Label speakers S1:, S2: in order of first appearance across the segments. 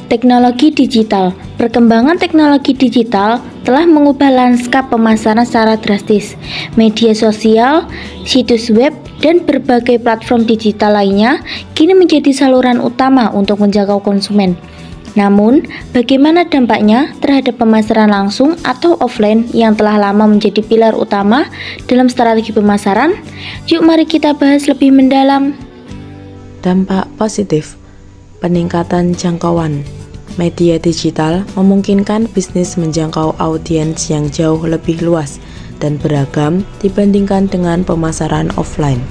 S1: Teknologi digital. Perkembangan teknologi digital telah mengubah lanskap pemasaran secara drastis. Media sosial, situs web, dan berbagai platform digital lainnya kini menjadi saluran utama untuk menjangkau konsumen. Namun, bagaimana dampaknya terhadap pemasaran langsung atau offline yang telah lama menjadi pilar utama dalam strategi pemasaran? Yuk mari kita bahas lebih mendalam.
S2: Dampak positif, peningkatan jangkauan. Media digital memungkinkan bisnis menjangkau audiens yang jauh lebih luas dan beragam dibandingkan dengan pemasaran offline.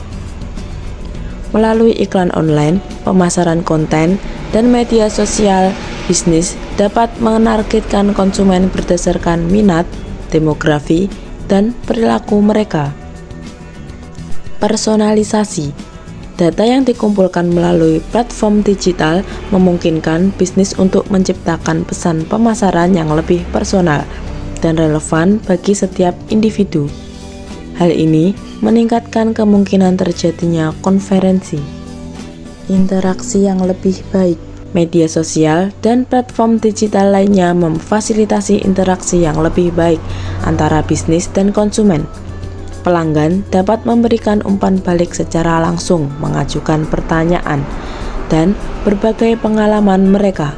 S2: Melalui iklan online, pemasaran konten, dan media sosial, bisnis dapat menargetkan konsumen berdasarkan minat, demografi, dan perilaku mereka. Personalisasi. Data yang dikumpulkan melalui platform digital memungkinkan bisnis untuk menciptakan pesan pemasaran yang lebih personal dan relevan bagi setiap individu. Hal ini meningkatkan kemungkinan terjadinya konferensi, interaksi yang lebih baik. Media sosial dan platform digital lainnya memfasilitasi interaksi yang lebih baik antara bisnis dan konsumen. Pelanggan dapat memberikan umpan balik secara langsung, mengajukan pertanyaan, dan berbagai pengalaman mereka.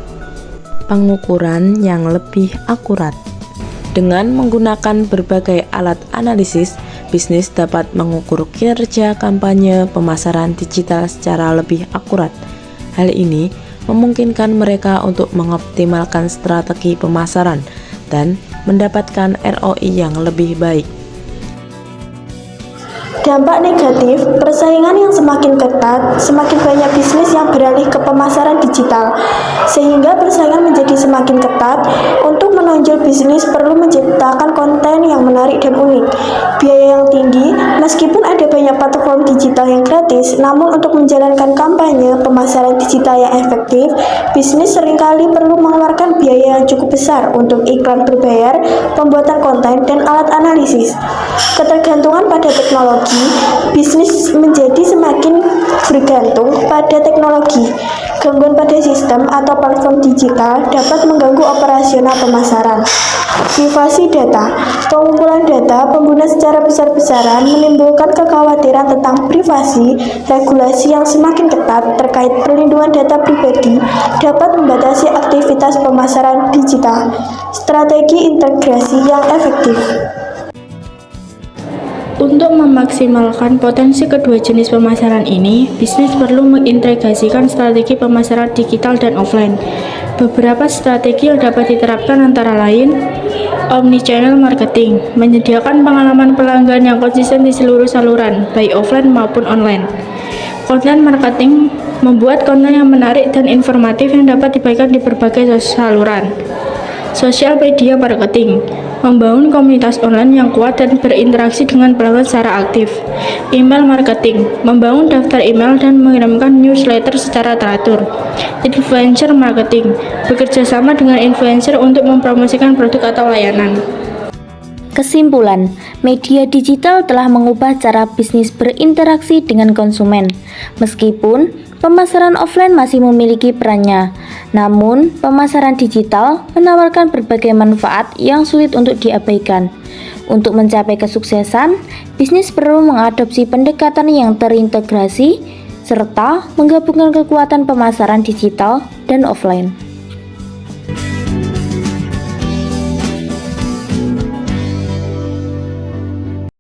S2: Pengukuran yang lebih akurat. Dengan menggunakan berbagai alat analisis, bisnis dapat mengukur kinerja kampanye pemasaran digital secara lebih akurat. Hal ini memungkinkan mereka untuk mengoptimalkan strategi pemasaran dan mendapatkan ROI yang lebih baik.
S3: Dampak negatif, persaingan yang semakin ketat, semakin banyak bisnis yang beralih ke pemasaran digital, sehingga persaingan menjadi semakin ketat. Untuk menonjol bisnis perlu menciptakan konten yang menarik dan unik. Biaya yang tinggi, meskipun ada banyak platform digital yang gratis, namun untuk menjalankan kampanye pemasaran digital yang efektif, bisnis seringkali perlu mengeluarkan biaya yang cukup besar untuk iklan berbayar, pembuatan konten, dan alat analisis. Ketergantungan pada teknologi, bisnis menjadi semakin bergantung pada teknologi. Gangguan pada sistem atau platform digital dapat mengganggu operasional pemasaran. Privasi data, pengumpulan data pengguna secara besar-besaran menimbulkan kekhawatiran tentang privasi. Regulasi yang semakin ketat terkait perlindungan data pribadi dapat membatasi aktivitas pemasaran digital. Strategi integrasi yang efektif.
S4: Untuk memaksimalkan potensi kedua jenis pemasaran ini, bisnis perlu mengintegrasikan strategi pemasaran digital dan offline. Beberapa strategi yang dapat diterapkan antara lain: omnichannel marketing, menyediakan pengalaman pelanggan yang konsisten di seluruh saluran, baik offline maupun online. Content marketing, membuat konten yang menarik dan informatif yang dapat dibagikan di berbagai saluran. Social media marketing, membangun komunitas online yang kuat dan berinteraksi dengan pelanggan secara aktif. Email marketing, membangun daftar email dan mengirimkan newsletter secara teratur. Influencer marketing, bekerja sama dengan influencer untuk mempromosikan produk atau layanan.
S1: Kesimpulan, media digital telah mengubah cara bisnis berinteraksi dengan konsumen. Meskipun pemasaran offline masih memiliki perannya, namun pemasaran digital menawarkan berbagai manfaat yang sulit untuk diabaikan. Untuk mencapai kesuksesan, bisnis perlu mengadopsi pendekatan yang terintegrasi serta menggabungkan kekuatan pemasaran digital dan offline.